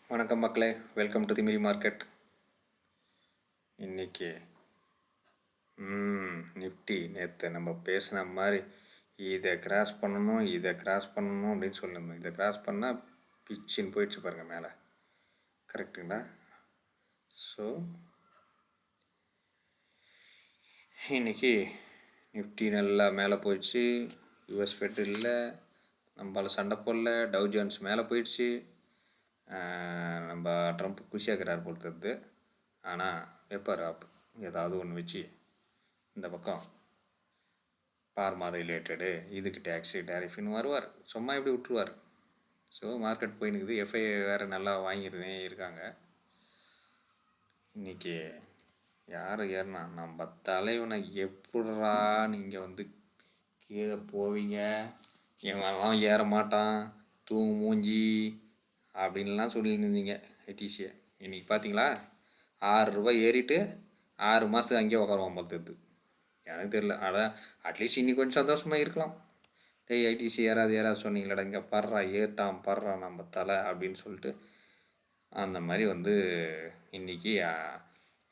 வணக்கம் மக்களே, welcome to Timiri market. இன்னைக்கு நிஃப்டி நேற்று நம்ம பேசின மாதிரி இதை கிராஸ் பண்ணணும் அப்படின்னு சொல்லியிருந்தோம். இதை கிராஸ் பண்ணால் பிச்சின்னு போயிடுச்சு பாருங்கள் மேலே. கரெக்டுங்களா? ஸோ இன்னைக்கு நிஃப்டி நல்லா மேலே போயிடுச்சு. யூஎஸ் ஃபெட் இல்லை, நம்மளால சண்டை போடல. டவ் ஜோன்ஸ் மேலே போயிடுச்சு. நம்ம ட்ரம்ப் குஷியாகிறார் போல் தெரியுது. ஆனால் வைப்பார் ஏதாவது ஒன்று வச்சு இந்த பக்கம் பார்மா ரிலேட்டடு இதுக்கு டேக்ஸு டேரிஃப்னு வருவார். சும்மா இப்படி விட்டுருவார். So market போயினுக்குது. எஃப்ஐ வேறு நல்லா வாங்கிருந்தே இருக்காங்க. இன்றைக்கி யார் ஏறினா நம்ம தலைவனை எப்படா நீங்கள் வந்து கீழே போவீங்க, இவெல்லாம் ஏற மாட்டான், தூங்கு மூஞ்சி அப்படின்லாம் சொல்லியிருந்தீங்க ஐடிசியை. இன்றைக்கி பார்த்தீங்களா, ₹6 ஏறிட்டு 6 மாதத்துக்கு அங்கேயே உட்காருவான் போல் தெரியுது. எனக்கு தெரியல. ஆனால் அட்லீஸ்ட் இன்னைக்கு கொஞ்சம் சந்தோஷமாக இருக்கலாம். ஐடிசி ஏறாது சொன்னீங்களடா, இங்கே ஏறிட்டான் நம்ம தலை அப்படின்னு சொல்லிட்டு அந்த மாதிரி வந்து இன்றைக்கி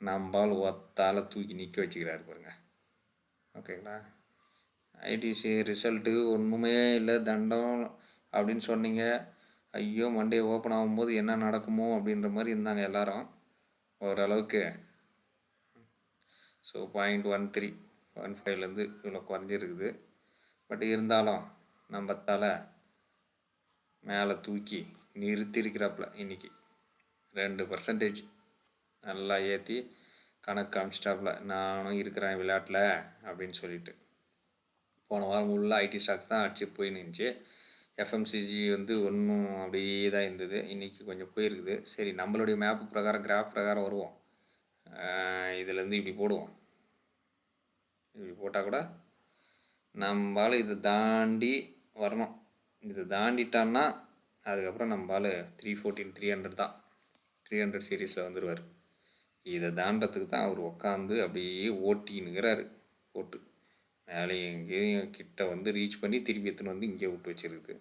நம்மால் ஒத்தால் தூக்கி நிற்க வச்சுக்கிறாரு பாருங்க. ஓகேங்களா? ஐடிசி ரிசல்ட்டு ஒன்றுமே இல்லை, தண்டம் அப்படின்னு சொன்னீங்க. ஐயோ, மண்டே ஓப்பன் ஆகும்போது என்ன நடக்குமோ அப்படின்ற மாதிரி இருந்தாங்க எல்லாரும் ஓரளவுக்கு. ஸோ 0.13 0.5லேருந்து இவ்வளோ குறைஞ்சிருக்குது. பட் இருந்தாலும் நம்ம தலை மேலே தூக்கி நிறுத்திருக்கிறாப்புல. இன்றைக்கி 2% நல்லா ஏற்றி கணக்கு காமிச்சிட்டாப்புல, நானும் இருக்கிறேன் விளையாட்டில் அப்படின்னு சொல்லிட்டு. போன வாரம் உள்ள ஐடி ஸ்டாக்ஸ் தான் அடிச்சு போய் நின்றுச்சு. எஃப்எம்சிஜி வந்து ஒன்றும் அப்படியே தான் இருந்தது. இன்றைக்கி கொஞ்சம் போயிருக்குது. சரி, நம்மளுடைய மேப்பு பிரகாரம் கிராஃப் பிரகாரம் வருவோம். இதிலேருந்து இப்படி போடுவோம். இப்படி போட்டால் கூட நம்மளால் இதை தாண்டி வரணும். இதை தாண்டிட்டான்னா அதுக்கப்புறம் நம்மளால் 314 300 தான், 300 சீரீஸில் வந்துடுவார். இதை தாண்டத்துக்கு தான் அவர் உக்காந்து அப்படியே ஓட்டின்னுக்கிறாரு. போட்டு மேலே எங்கேயும் கிட்ட வந்து ரீச் பண்ணி திருப்பி எடுத்துன்னு வந்து இங்கே விட்டு வச்சிருக்குது.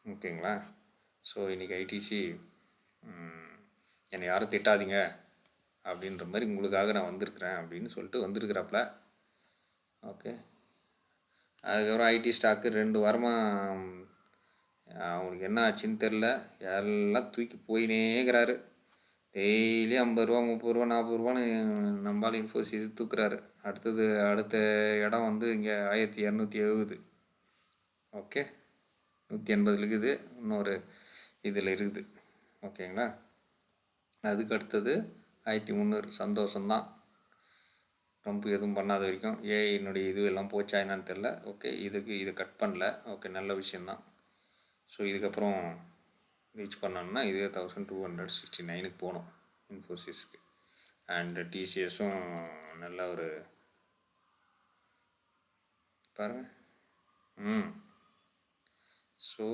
ஓகேங்களா? ஸோ இன்றைக்கி ஐடிசி என்னை யாரும் திட்டாதீங்க அப்படின்ற மாதிரி உங்களுக்காக நான் வந்திருக்கிறேன் அப்படின்னு சொல்லிட்டு வந்திருக்கிறாப்புல. ஓகே, அதுக்கப்புறம் ஐடி ஸ்டாக்கு 2 வாரமாக அவனுக்கு என்ன ஆச்சுன்னு தெரில, எல்லாம் தூக்கி போயினேங்கிறாரு. டெய்லி ₹50 ₹30 ₹40 நம்மளால் இன்ஃபோசிஸ் தூக்குறாரு. அடுத்த இடம் வந்து இங்கே 1270. ஓகே, 180 இருக்குது. இன்னொரு இதில் இருக்குது. ஓகேங்களா? அதுக்கு அடுத்தது 1300. சந்தோஷம்தான். ட்ரம்ப் எதுவும் பண்ணாத வரைக்கும். என்னுடைய இது எல்லாம் போச்சா என்னான்னு தெரில. ஓகே, இதை கட் பண்ணல. ஓகே, நல்ல விஷயந்தான். ஸோ இதுக்கப்புறம் ரீச் பண்ணோம்னா இதே 1269க்கு போகணும் இன்ஃபோசிஸ்க்கு. அண்டு டிசிஎஸும் நல்ல ஒரு பாருங்கள். ஸோ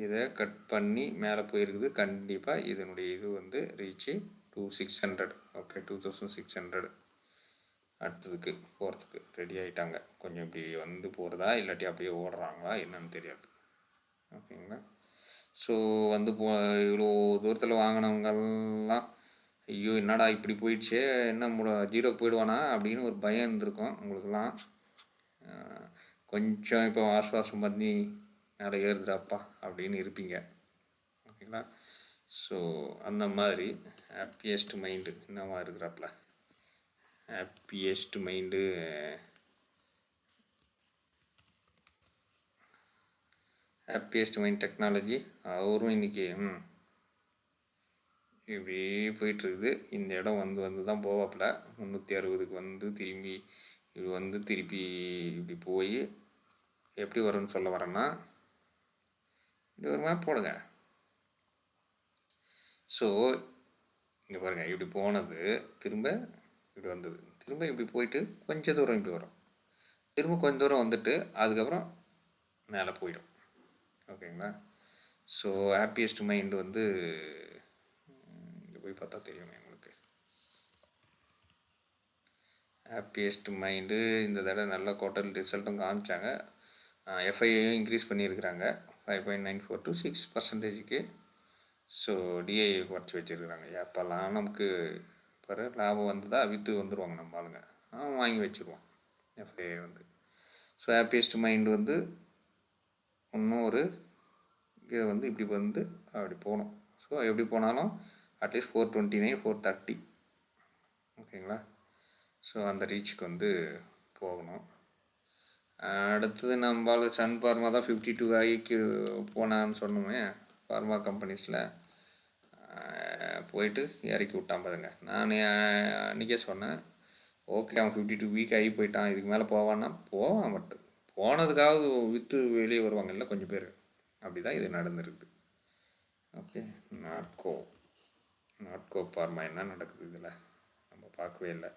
இதை கட் பண்ணி மேலே போயிருக்குது. கண்டிப்பாக இதனுடைய இது வந்து ரீச்சு 2600. ஓகே, 2600 அடுத்ததுக்கு போகிறதுக்கு ரெடி ஆகிட்டாங்க. கொஞ்சம் இப்படி வந்து போகிறதா இல்லாட்டி அப்படியே ஓடுறாங்களா என்னன்னு தெரியாது. ஓகேங்களா? ஸோ வந்து இவ்வளோ தூரத்தில் வாங்கினவங்கெல்லாம் ஐயோ என்னடா இப்படி போயிடுச்சே, என்ன ஜீரோக்கு போயிடுவானா அப்படின்னு ஒரு பயம் இருந்திருக்கும் உங்களுக்கெல்லாம். கொஞ்சம் இப்போ ஆஸ்வாசம் பண்ணி மேலே ஏறுதுடாப்பா அப்படின்னு இருப்பீங்க. ஓகேங்களா? ஸோ அந்த மாதிரி ஹாப்பியஸ்ட் மைண்டு என்னவா இருக்கிறாப்புல, ஹாப்பியஸ்ட் மைண்டு டெக்னாலஜி. அவரும் இன்றைக்கி இப்படி போயிட்டுருக்குது. இந்த இடம் வந்து தான் போவாப்புல. 360க்கு வந்து திருப்பி இப்படி போய் எப்படி வரும்னு சொல்ல வரேன்னா, இப்படி ஒரு மேப் போடுங்க. ஸோ இங்கே பாருங்கள், இப்படி போனது திரும்ப இப்படி வந்தது, திரும்ப இப்படி போயிட்டு கொஞ்சம் தூரம் இப்படி வரும், திரும்ப கொஞ்சம் தூரம் வந்துட்டு அதுக்கப்புறம் மேலே போயிடும். ஓகேங்களா? ஸோ ஹாப்பியஸ்ட் மைண்டு வந்து இங்கே போய் பார்த்தா தெரியுமே உங்களுக்கு. ஹாப்பியஸ்ட் மைண்டு இந்த தடவை நல்ல குவார்ட்டர் ரிசல்ட்டும் காமிச்சாங்க. எஃப்ஐயையும் இன்க்ரீஸ் பண்ணியிருக்கிறாங்க 5.94 to 6%. ஸோ டிஐ குறைச்சி வச்சுருக்குறாங்க. எப்போல்லாம் நமக்கு பாரு லாபம் வந்ததா விற்று வந்துடுவாங்க நம்ம ஆளுங்க, வாங்கி வச்சுருவோம் எஃப்ஐ வந்து. ஸோ ஹாப்பியஸ்ட் மைண்ட் வந்து இன்னும் ஒரு இங்கே வந்து இப்படி வந்து அப்படி போகணும். ஸோ எப்படி போனாலும் அட்லீஸ்ட் 429 430 ஓகேங்களா. ஸோ அந்த ரீச்சுக்கு வந்து போகணும். அடுத்தது நம்மளால் சன் ஃபார்மா தான் 52 ஆகிக்கு போனான்னு சொன்னோமே, ஃபார்மா கம்பெனிஸில் போயிட்டு இறக்கி விட்டான் பாருங்க. நான் அன்றைக்கே சொன்னேன், ஓகே அவன் 52 வீக் ஆகி போயிட்டான், இதுக்கு மேலே போவான்னா போவான். மட்டும் போனதுக்காவது விற்று வெளியே வருவாங்கல்ல கொஞ்சம் பேர். அப்படி தான் இது நடந்துருக்குது. ஓகே, நாட்கோ ஃபார்மா என்ன நடக்குது இதில் நம்ம பார்க்கவே இல்லை.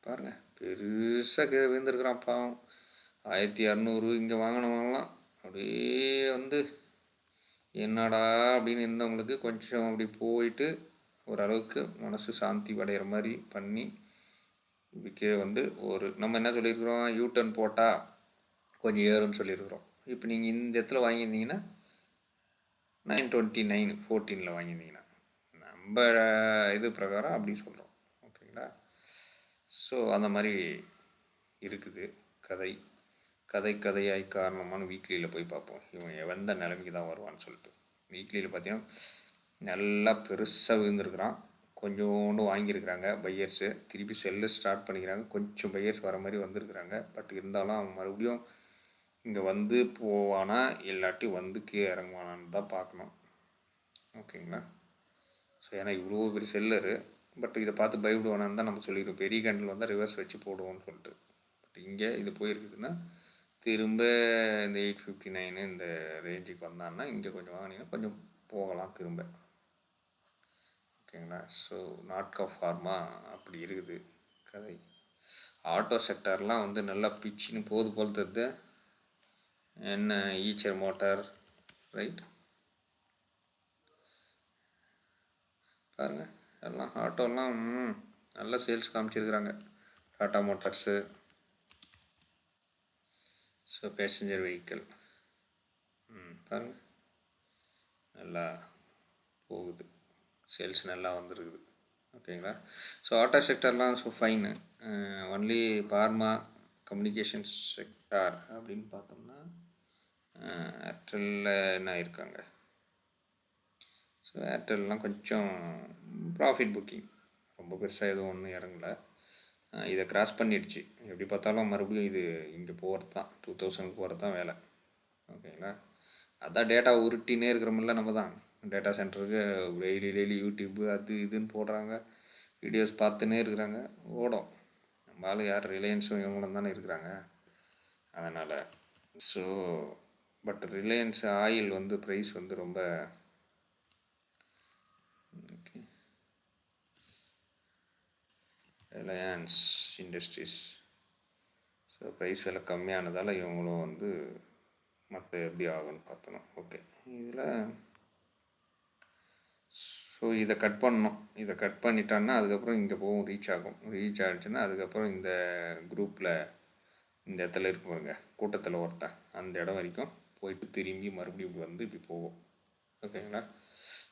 பாருங்கள் பெருசாக விழுந்துருக்குறான் பாவம். 1200 இங்கே வாங்கினவங்களாம் அப்படியே வந்து என்னடா அப்படின்னு இருந்தவங்களுக்கு கொஞ்சம் அப்படி போயிட்டு ஓரளவுக்கு மனசு சாந்தி அடைகிற மாதிரி பண்ணி இதுக்கே வந்து ஒரு நம்ம என்ன சொல்லியிருக்கிறோம், யூட்டர்ன் போட்டால் கொஞ்சம் ஏறும்னு சொல்லியிருக்கிறோம். இப்போ நீங்கள் இந்த இடத்துல வாங்கியிருந்தீங்கன்னா 929 14 வாங்கியிருந்தீங்கன்னா நம்ம இது பிரகாரம் அப்படி சொல்கிறோம். ஓகேங்களா. ஸோ அந்த மாதிரி இருக்குது கதையாய் காரணமான வீக்லியில் போய் பார்ப்போம் இவன் எந்த நிலைமைக்கு தான் வருவான்னு சொல்லிட்டு. வீக்லியில் பார்த்தீங்கன்னா நல்லா பெருசாக விழுந்துருக்குறான். கொஞ்சோண்டு வாங்கியிருக்கிறாங்க பையர்ஸு, திருப்பி செல்லு ஸ்டார்ட் பண்ணிக்கிறாங்க. கொஞ்சம் பையர்ஸ் வர மாதிரி வந்திருக்கிறாங்க. பட் இருந்தாலும் அவன் மறுபடியும் இங்கே வந்து போவானா இல்லாட்டி வந்து கீழே இறங்குவானான்னு தான் பார்க்கணும். ஓகேங்களா. ஸோ ஏன்னா இவ்வளோ பெரிய செல்லரு, பட் இதை பார்த்து பயப்படுவானான்னு தான் நம்ம சொல்லியிருக்கோம். பெரிய கேண்டில் வந்தால் ரிவர்ஸ் வச்சு போடுவோம்னு சொல்லிட்டு. பட் இங்கே இது போயிருக்குதுன்னா திரும்ப இந்த 859 இந்த ரேஞ்சுக்கு வந்தான்னா இங்கே கொஞ்சம் வாங்கினீங்கன்னா கொஞ்சம் போகலாம் திரும்ப. ஓகேங்களா. ஸோ நாட்கோ ஃபார்மா அப்படி இருக்குது கதை. ஆட்டோ செக்டர்லாம் வந்து நல்லா பிச்சுன்னு போது போல் தருது. என்ன ஈச்சர் மோட்டார் ரைட் பாருங்கள், எல்லாம் ஆட்டோலாம் நல்ல சேல்ஸ் காமிச்சிருக்கிறாங்க. Tata motors. So passenger vehicle பாருங்கள் நல்லா போகுது, சேல்ஸ் நல்லா வந்துருக்குது. ஓகேங்களா. ஸோ ஆட்டோ செக்டர்லாம் so fine. Only pharma communications sector அப்படின்னு பார்த்தோம்னா ஏர்டெல்லில் என்ன இருக்காங்க. ஸோ ஏர்டெல்லாம் கொஞ்சம் ப்ராஃபிட் புக்கிங் ரொம்ப பெருசாக எதுவும் ஒன்றும் இறங்கலை. இதை கிராஸ் பண்ணிடுச்சு. எப்படி பார்த்தாலும் மறுபடியும் இது இங்கே போகிறது தான் 2000 போகிறது தான் வேலை. ஓகேங்களா. அதான் டேட்டா உருட்டினே இருக்கிறோமில்ல நம்ம தான். டேட்டா சென்டருக்கு டெய்லி யூடியூப்பு அது இதுன்னு போடுறாங்க, வீடியோஸ் பார்த்துன்னே இருக்கிறாங்க, ஓடும். நம்ம ஆள் யார் ரிலையன்ஸும் இவங்களும் தானே இருக்கிறாங்க. அதனால் ஸோ பட் ரிலையன்ஸ் ஆயில் வந்து ப்ரைஸ் வந்து ரொம்ப ரிலையன்ஸ் இண்டஸ்ட்ரீஸ் ஸோ ப்ரைஸ் விலை கம்மியானதால் இவங்களும் வந்து மற்ற எப்படி ஆகும்னு பார்த்தணும். ஓகே, இதில் ஸோ இதை கட் பண்ணணும். இதை கட் பண்ணிட்டான்னா அதுக்கப்புறம் இங்கே போகும், ரீச் ஆகும். ரீச் ஆகிடுச்சுன்னா அதுக்கப்புறம் இந்த குரூப்பில் இந்த இடத்துல இருக்கு பாருங்க, கூட்டத்தில் ஒருத்தன், அந்த இடம் வரைக்கும் போயிட்டு திரும்பி மறுபடியும் வந்து இப்படி போகும். ஓகேங்களா.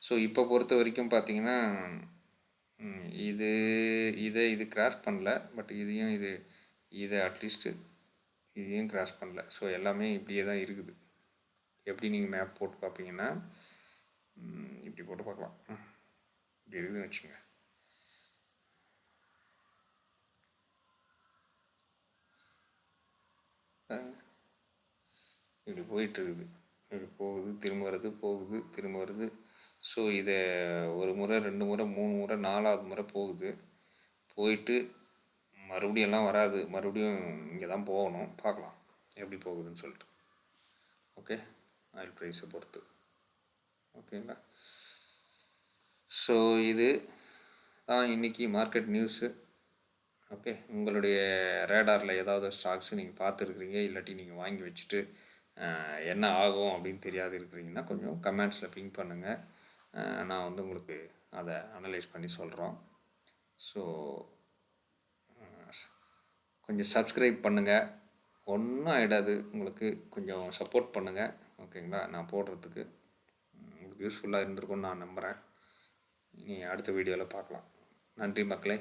ஸோ இப்போ பொறுத்த வரைக்கும் பார்த்தீங்கன்னா இது கிராஸ் பண்ணல. பட் இதையும் இதை அட்லீஸ்ட்டு இதையும் கிராஸ் பண்ணல. ஸோ எல்லாமே இப்படியே தான் இருக்குது. எப்படி நீங்கள் மேப் போட்டு பார்ப்பீங்கன்னா இப்படி போட்டு பார்க்கலாம். இப்படி இருக்குதுன்னு வச்சுங்க. இப்படி போயிட்டுருக்குது, இப்படி போகுது திரும்ப வருது, போகுது திரும்ப வருது. ஸோ இதை ஒரு முறை 2 முறை 3 முறை 4வது முறை போகுது. போயிட்டு மறுபடியும் எல்லாம் வராது, மறுபடியும் இங்கே தான் போகணும். பார்க்கலாம் எப்படி போகுதுன்னு சொல்லிட்டு. ஓகே, ஆயில் ப்ரைஸை பொறுத்து. ஓகேங்களா. ஸோ இது தான் இன்றைக்கி மார்க்கெட் நியூஸு. ஓகே, உங்களுடைய ரேடாரில் ஏதாவது ஸ்டாக்ஸு நீங்கள் பார்த்துருக்குறீங்க, இல்லாட்டி நீங்கள் வாங்கி வச்சுட்டு என்ன ஆகும் அப்படின்னு தெரியாது இருக்கிறீங்கன்னா கொஞ்சம் கமெண்ட்ஸில் பிங்க் பண்ணுங்கள். நான் வந்து உங்களுக்கு அதை அனலைஸ் பண்ணி சொல்கிறோம். ஸோ கொஞ்சம் சப்ஸ்கிரைப் பண்ணுங்கள், ஒன்றும் ஆகிடாது உங்களுக்கு. கொஞ்சம் சப்போர்ட் பண்ணுங்கள். ஓகேங்களா. நான் போடுறதுக்கு யூஸ்ஃபுல்லாக இருந்திருக்கும்னு நான் நம்புகிறேன். இனி அடுத்த வீடியோவில் பார்க்கலாம். நன்றி மக்களே.